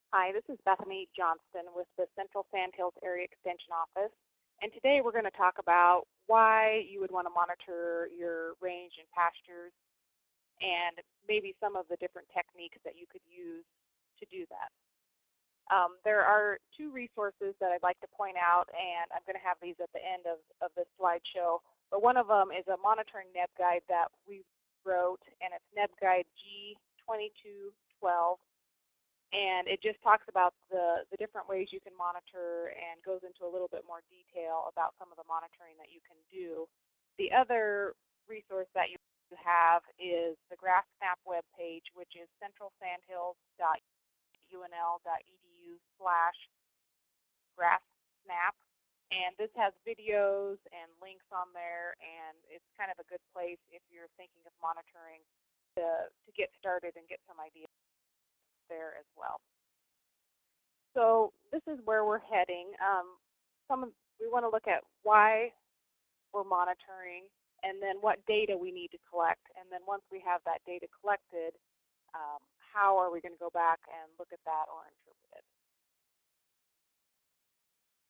Hi, this is Bethany Johnston with the Central Sandhills Area Extension Office, and today we're going to talk about why you would want to monitor your range and pastures and maybe some of the different techniques that you could use to do that. There are two resources that I'd like to point out, and I'm going to have these at the end of this slideshow. But one of them is a monitoring NEB guide that we wrote, and it's NEB Guide G2212. And it just talks about the different ways you can monitor and goes into a little bit more detail about some of the monitoring that you can do. The other resource that you have is the GraphSnap webpage, which is centralsandhills.unl.edu/GraphSnap. And this has videos and links on there, and it's kind of a good place if you're thinking of monitoring to get started and get some ideas there as well. So this is where we're heading. We want to look at why we're monitoring and then what data we need to collect. And then once we have that data collected, how are we going to go back and look at that or interpret it?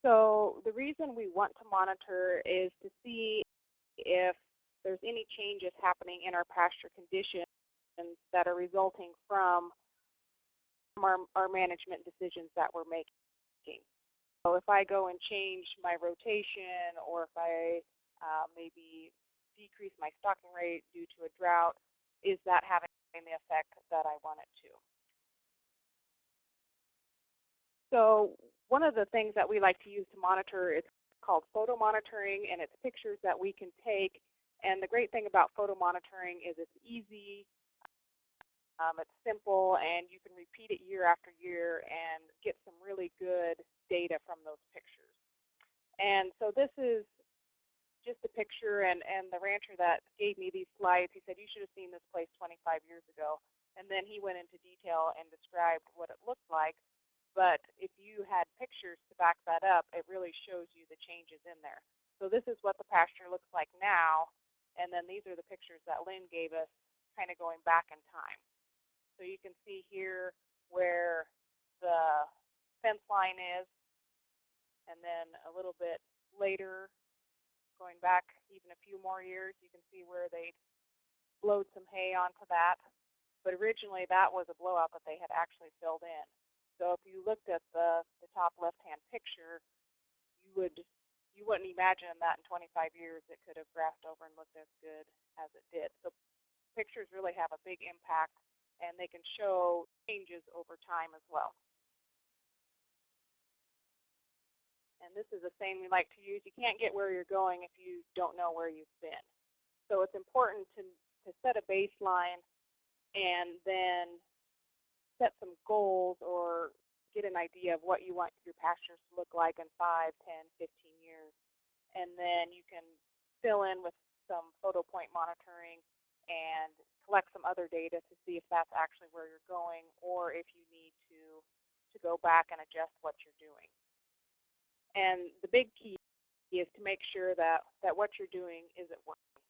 So the reason we want to monitor is to see if there's any changes happening in our pasture conditions that are resulting from our management decisions that we're making. So if I go and change my rotation, or if I maybe decrease my stocking rate due to a drought, is that having the effect that I want it to? So one of the things that we like to use to monitor is called photo monitoring, and it's pictures that we can take. And the great thing about photo monitoring is it's easy. It's simple, and you can repeat it year after year and get some really good data from those pictures. And so this is just a picture, and the rancher that gave me these slides, he said, you should have seen this place 25 years ago. And then he went into detail and described what it looked like. But if you had pictures to back that up, it really shows you the changes in there. So this is what the pasture looks like now, and then these are the pictures that Lynn gave us kind of going back in time. So you can see here where the fence line is, and then a little bit later, going back even a few more years, you can see where they blowed some hay onto that. But originally that was a blowout that they had actually filled in. So if you looked at the top left-hand picture, you wouldn't imagine that in 25 years it could have graphed over and looked as good as it did. So pictures really have a big impact, and they can show changes over time as well. And this is the same we like to use. You can't get where you're going if you don't know where you've been. So it's important to set a baseline and then set some goals or get an idea of what you want your pastures to look like in 5, 10, 15 years. And then you can fill in with some photo point monitoring and collect some other data to see if that's actually where you're going, or if you need to go back and adjust what you're doing. And the big key is to make sure that what you're doing isn't working.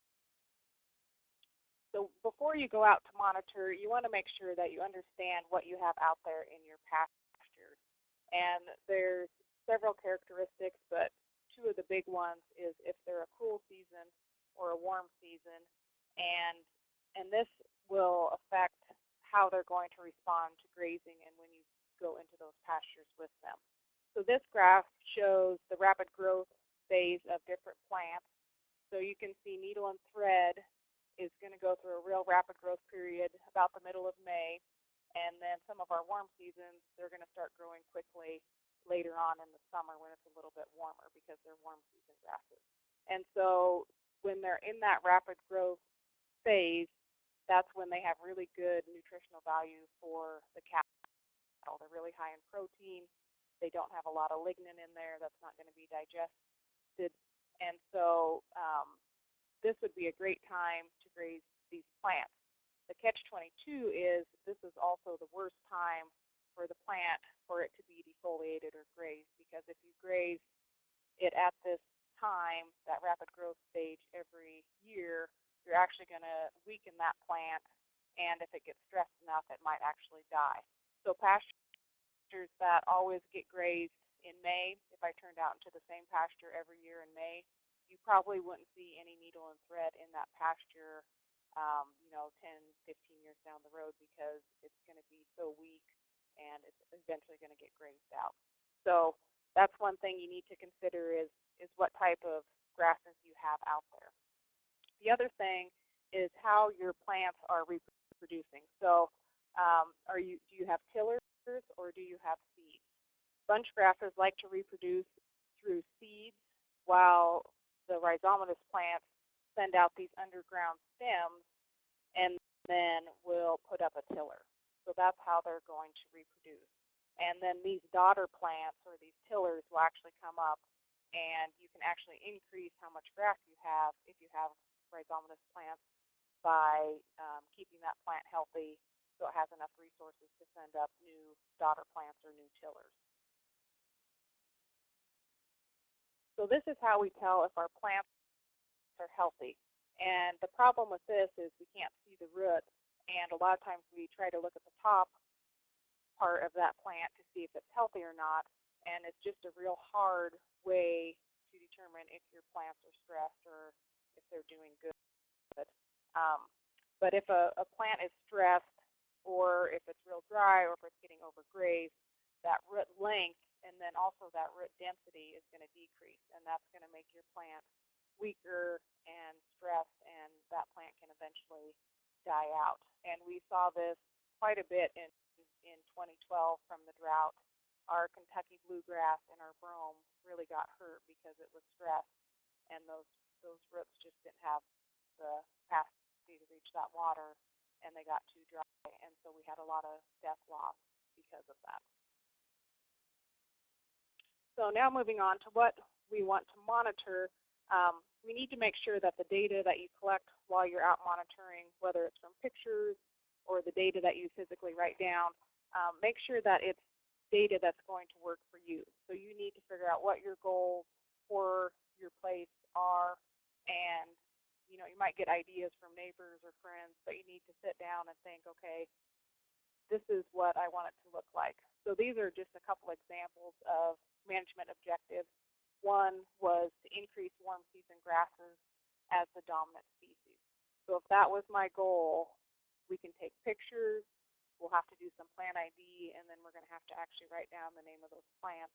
So before you go out to monitor, you want to make sure that you understand what you have out there in your pastures. And there's several characteristics, but two of the big ones is if they're a cool season or a warm season, and this will affect how they're going to respond to grazing and when you go into those pastures with them. So this graph shows the rapid growth phase of different plants. So you can see needle and thread is going to go through a real rapid growth period about the middle of May. And then some of our warm seasons, they're going to start growing quickly later on in the summer when it's a little bit warmer because they're warm season grasses. And so when they're in that rapid growth phase, that's when they have really good nutritional value for the cattle. They're really high in protein. They don't have a lot of lignin in there. That's not going to be digested. And so this would be a great time to graze these plants. The catch-22 is this is also the worst time for the plant for it to be defoliated or grazed, because if you graze it at this time, that rapid growth stage every year, you're actually going to weaken that plant, and if it gets stressed enough, it might actually die. So pasture pastures that always get grazed in May, if I turned out into the same pasture every year in May, you probably wouldn't see any needle and thread in that pasture, 10, 15 years down the road, because it's going to be so weak and it's eventually going to get grazed out. So that's one thing you need to consider is what type of grasses you have out there. The other thing is how your plants are reproducing. So do you have tillers or do you have seeds? Bunch grasses like to reproduce through seeds, while the rhizomatous plants send out these underground stems and then will put up a tiller. So that's how they're going to reproduce. And then these daughter plants or these tillers will actually come up, and you can actually increase how much grass you have if you have rhizomatous plants by keeping that plant healthy so it has enough resources to send up new daughter plants or new tillers. So this is how we tell if our plants are healthy. And the problem with this is we can't see the roots, and a lot of times we try to look at the top part of that plant to see if it's healthy or not, and it's just a real hard way to determine if your plants are stressed or if they're doing good. But if a plant is stressed, or if it's real dry, or if it's getting overgrazed, that root length and then also that root density is going to decrease, and that's going to make your plant weaker and stressed, and that plant can eventually die out. And we saw this quite a bit in 2012 from the drought. Our Kentucky bluegrass and our brome really got hurt because it was stressed, and those roots just didn't have the capacity to reach that water, and they got too dry, and so we had a lot of death loss because of that. So now moving on to what we want to monitor, we need to make sure that the data that you collect while you're out monitoring, whether it's from pictures or the data that you physically write down, make sure that it's data that's going to work for you. So you need to figure out what your goals for your place are, and you might get ideas from neighbors or friends, but you need to sit down and think, okay, this is what I want it to look like. So these are just a couple examples of management objectives. One was to increase warm season grasses as the dominant species. So if that was my goal, we can take pictures, we'll have to do some plant ID, and then we're going to have to actually write down the name of those plants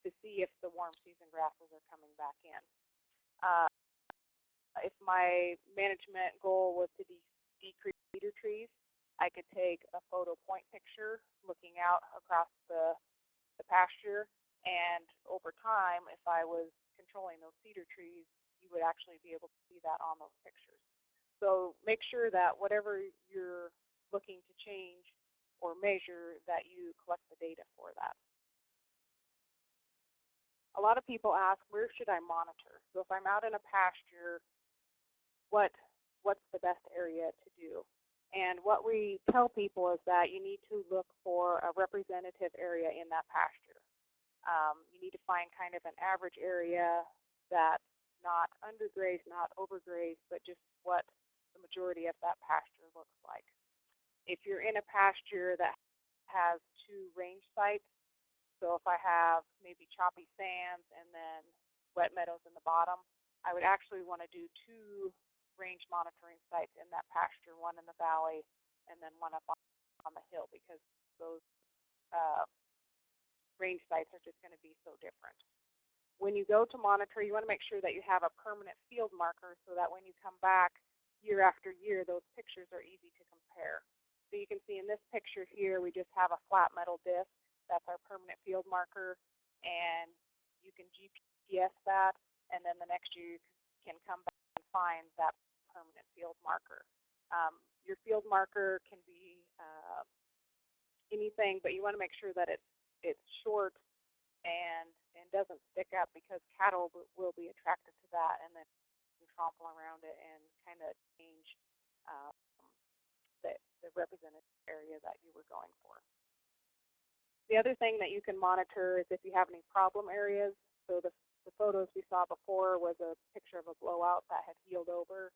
to see if the warm season grasses are coming back in. If my management goal was to decrease cedar trees, I could take a photo point picture looking out across the pasture, and over time, if I was controlling those cedar trees, you would actually be able to see that on those pictures. So make sure that whatever you're looking to change or measure, that you collect the data for that. A lot of people ask, where should I monitor? So if I'm out in a pasture, what's the best area to do? And what we tell people is that you need to look for a representative area in that pasture. You need to find kind of an average area that's not undergrazed, not overgrazed, but just what the majority of that pasture looks like. If you're in a pasture that has two range sites, so if I have maybe choppy sands and then wet meadows in the bottom, I would actually want to do two range monitoring sites in that pasture, one in the valley and then one up on the hill, because those range sites are just going to be so different. When you go to monitor, you want to make sure that you have a permanent field marker so that when you come back year after year, those pictures are easy to compare. So you can see in this picture here, we just have a flat metal disc. That's our permanent field marker, and you can GPS that, and then the next year you can come back and find that permanent field marker. Your field marker can be anything, but you want to make sure that it's short and doesn't stick up, because cattle will be attracted to that and then trample around it and kind of change the representative area that you were going for. The other thing that you can monitor is if you have any problem areas. So the photos we saw before was a picture of a blowout that had healed over.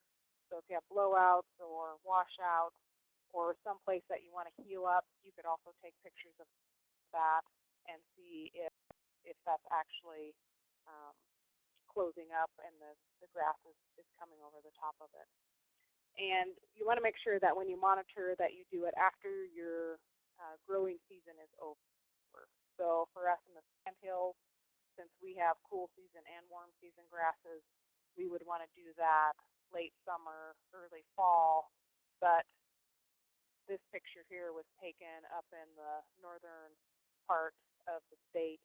So if you have blowouts or washouts or some place that you want to heal up, you could also take pictures of that and see if that's actually closing up and the grass is coming over the top of it. And you want to make sure that when you monitor that you do it after your growing season is over. So for us in the sandhills, since we have cool season and warm season grasses, we would want to do that late summer, early fall. But this picture here was taken up in the northern part of the state,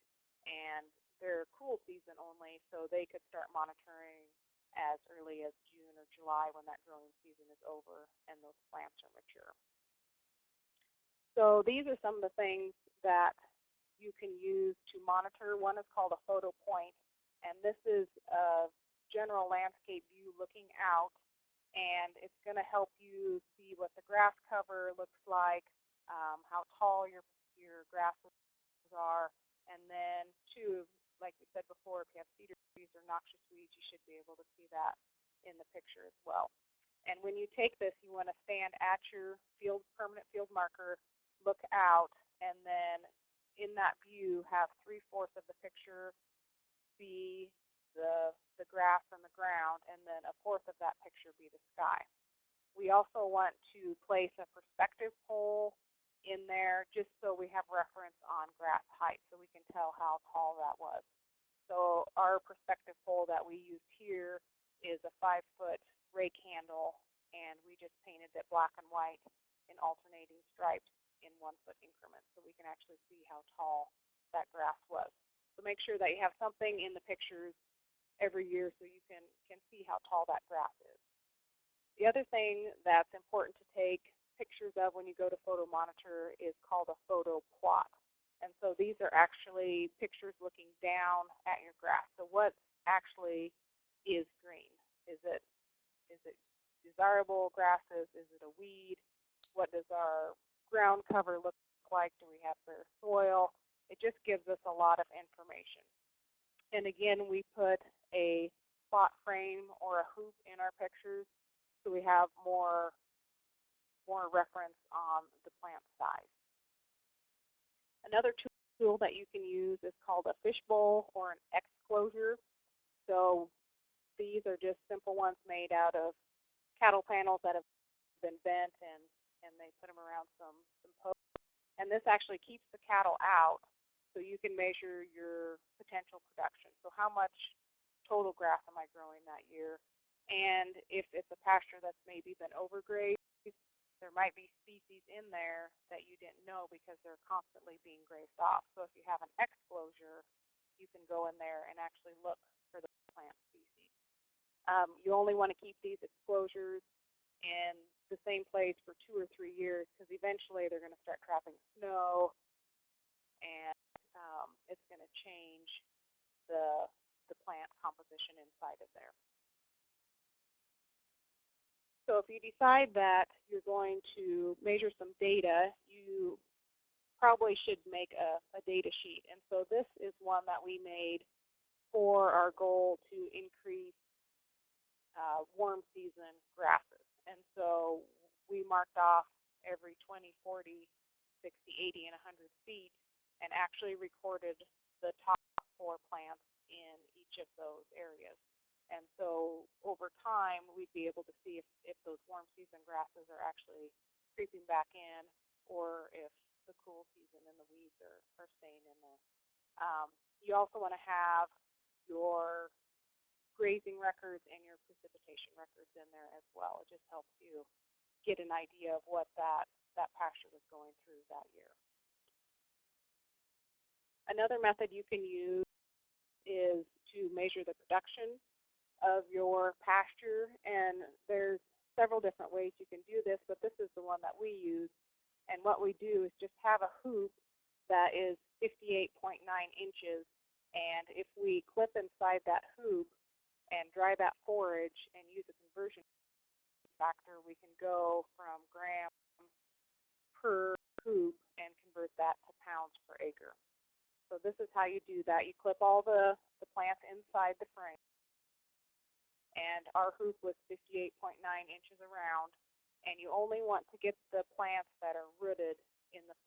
and they're cool season only, so they could start monitoring as early as June or July when that growing season is over and those plants are mature. So these are some of the things that you can use to monitor. One is called a photo point, and this is a general landscape view looking out, and it's going to help you see what the grass cover looks like, how tall your grasses are, and then two, like we said before, if you have cedar trees or noxious weeds, you should be able to see that in the picture as well. And when you take this, you want to stand at your permanent field marker, look out, and then in that view have 3/4 of the picture be the grass and the ground, and then 1/4 of that picture be the sky. We also want to place a perspective pole in there just so we have reference on grass height so we can tell how tall that was. So our perspective pole that we used here is a 5-foot rake handle, and we just painted it black and white in alternating stripes in 1-foot increments so we can actually see how tall that grass was. So make sure that you have something in the pictures every year so you can see how tall that grass is. The other thing that's important to take pictures of when you go to photo monitor is called a photo plot. And so these are actually pictures looking down at your grass. So what actually is green? Is it desirable grasses? Is it a weed? What does our ground cover look like? Do we have bare soil? It just gives us a lot of information. And again, we put a plot frame or a hoop in our pictures so we have more reference on the plant size. Another tool that you can use is called a fishbowl or an exclosure. So these are just simple ones made out of cattle panels that have been bent, and they put them around some posts. And this actually keeps the cattle out so you can measure your potential production. So how much total grass am I growing that year? And if it's a pasture that's maybe been overgrazed, there might be species in there that you didn't know because they're constantly being grazed off. So if you have an exclosure, you can go in there and actually look for the plant species. You only want to keep these exclosures in the same place for 2 or 3 years because eventually they're going to start trapping snow, and it's going to change the plant composition inside of there. So if you decide that you're going to measure some data, you probably should make a data sheet. And so this is one that we made for our goal to increase warm season grasses. And so we marked off every 20, 40, 60, 80, and 100 feet and actually recorded the top 4 plants in each of those areas. And so over time, we'd be able to see if those warm season grasses are actually creeping back in or if the cool season and the weeds are staying in there. You also want to have your grazing records and your precipitation records in there as well. It just helps you get an idea of what that pasture was going through that year. Another method you can use is to measure the production of your pasture, and there's several different ways you can do this, but this is the one that we use. And what we do is just have a hoop that is 58.9 inches, and if we clip inside that hoop and dry that forage and use a conversion factor, we can go from grams per hoop and convert that to pounds per acre. So this is how you do that. You clip all the plants inside the frame, and our hoop was 58.9 inches around, and you only want to get the plants that are rooted in the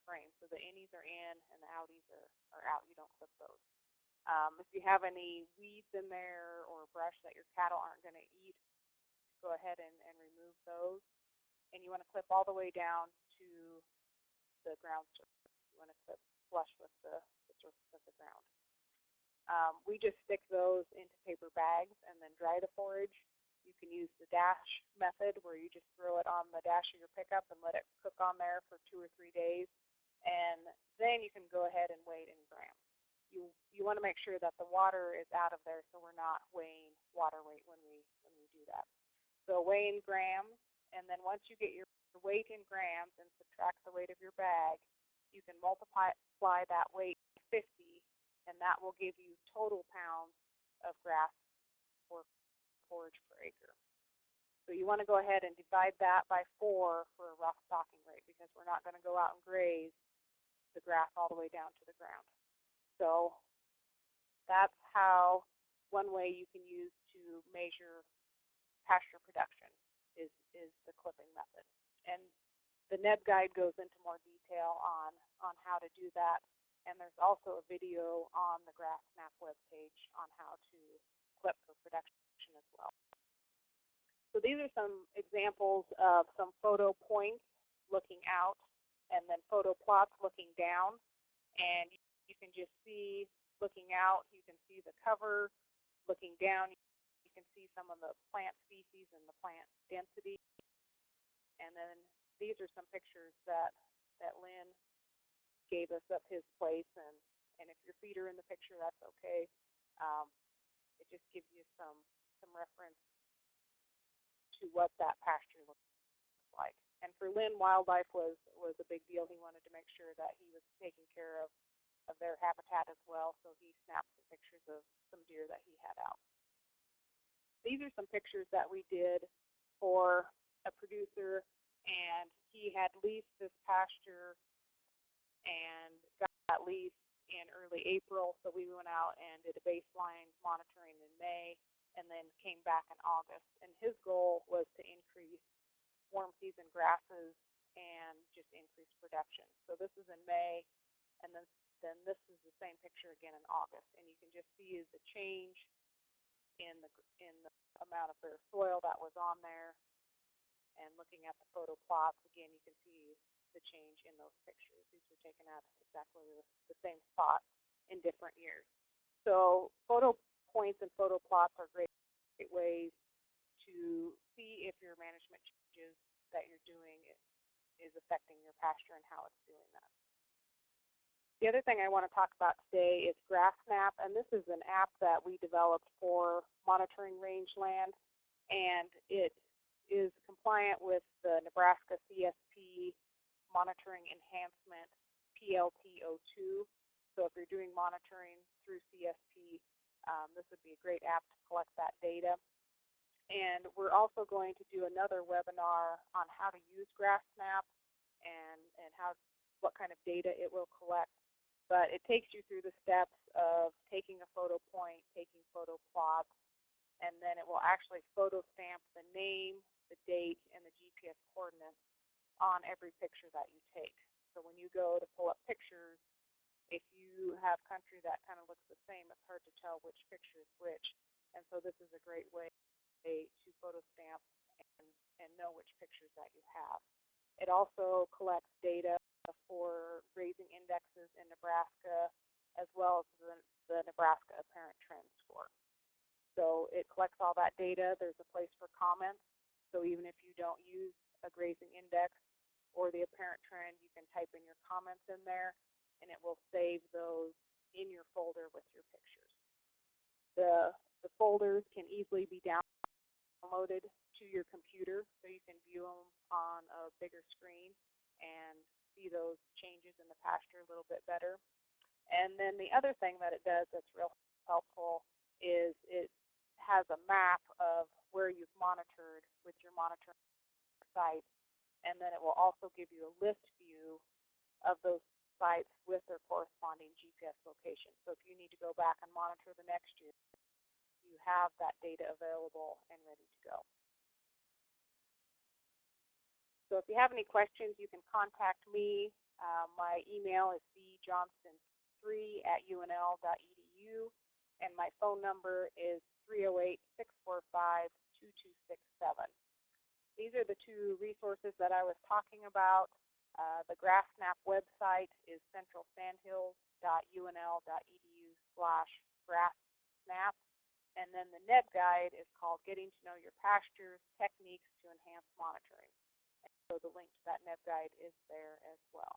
frame. So the innies are in and the outies are out. You don't clip those. If you have any weeds in there or brush that your cattle aren't going to eat, go ahead and remove those. And you want to clip all the way down to the ground surface. You want to clip flush with the surface of the ground. We just stick those into paper bags and then dry the forage. You can use the dash method where you just throw it on the dash of your pickup and let it cook on there for 2 or 3 days. And then you can go ahead and weigh it in grams. You want to make sure that the water is out of there so we're not weighing water weight when we do that. So weigh in grams, and then once you get your weight in grams and subtract the weight of your bag, you can multiply that weight by 50, and that will give you total pounds of grass or forage per acre. So you want to go ahead and divide that by 4 for a rough stocking rate, because we're not going to go out and graze the grass all the way down to the ground. So that's how one way you can use to measure pasture production is the clipping method. And the NEB guide goes into more detail on how to do that. And there's also a video on the GrassSnap webpage on how to clip for production as well. So these are some examples of some photo points looking out and then photo plots looking down. And you can just see, looking out, you can see the cover. Looking down, you can see some of the plant species and the plant density. And then these are some pictures that Lynn gave us of his place. And if your feet are in the picture, that's okay. It just gives you some reference to what that pasture looks like. And for Lynn, wildlife was a big deal. He wanted to make sure that he was taking care of their habitat as well, so he snapped some pictures of some deer that he had out. These are some pictures that we did for a producer, and he had leased this pasture and got leased in early April, so we went out and did a baseline monitoring in May and then came back in August. And his goal was to increase warm season grasses and just increase production. So this is in May, and then this is the same picture again in August, and you can just see the change in the amount of bare soil that was on there. And looking at the photo plots, again, you can see the change in those pictures. These were taken at exactly the same spot in different years. So photo points and photo plots are great ways to see if your management changes that you're doing is affecting your pasture and how it's doing that. The other thing I want to talk about today is GrassSnap, and this is an app that we developed for monitoring rangeland, and it is compliant with the Nebraska CSP Monitoring Enhancement PLT02. So if you're doing monitoring through CSP, this would be a great app to collect that data. And we're also going to do another webinar on how to use GrassSnap and what kind of data it will collect. But it takes you through the steps of taking a photo point, taking photo plots, and then it will actually photo stamp the name, the date, and the GPS coordinates on every picture that you take. So when you go to pull up pictures, if you have country that kind of looks the same, it's hard to tell which picture is which. And so this is a great way to photo stamp and know which pictures that you have. It also collects data for grazing indexes in Nebraska, as well as the Nebraska Apparent Trend Score. So it collects all that data. There's a place for comments. So even if you don't use a grazing index or the apparent trend, you can type in your comments in there, and it will save those in your folder with your pictures. The folders can easily be downloaded to your computer, so you can view them on a bigger screen and see those changes in the pasture a little bit better. And then the other thing that it does that's real helpful is it has a map of where you've monitored with your monitoring site, and then it will also give you a list view of those sites with their corresponding GPS location. So if you need to go back and monitor the next year, you have that data available and ready to go. So if you have any questions, you can contact me. My email is bjohnston3@unl.edu, and my phone number is 308-645-2267. These are the two resources that I was talking about. The GrassSnap website is centralsandhills.unl.edu/GrassSnap, and then the NEB guide is called Getting to Know Your Pastures, Techniques to Enhance Monitoring. And so the link to that NEB guide is there as well.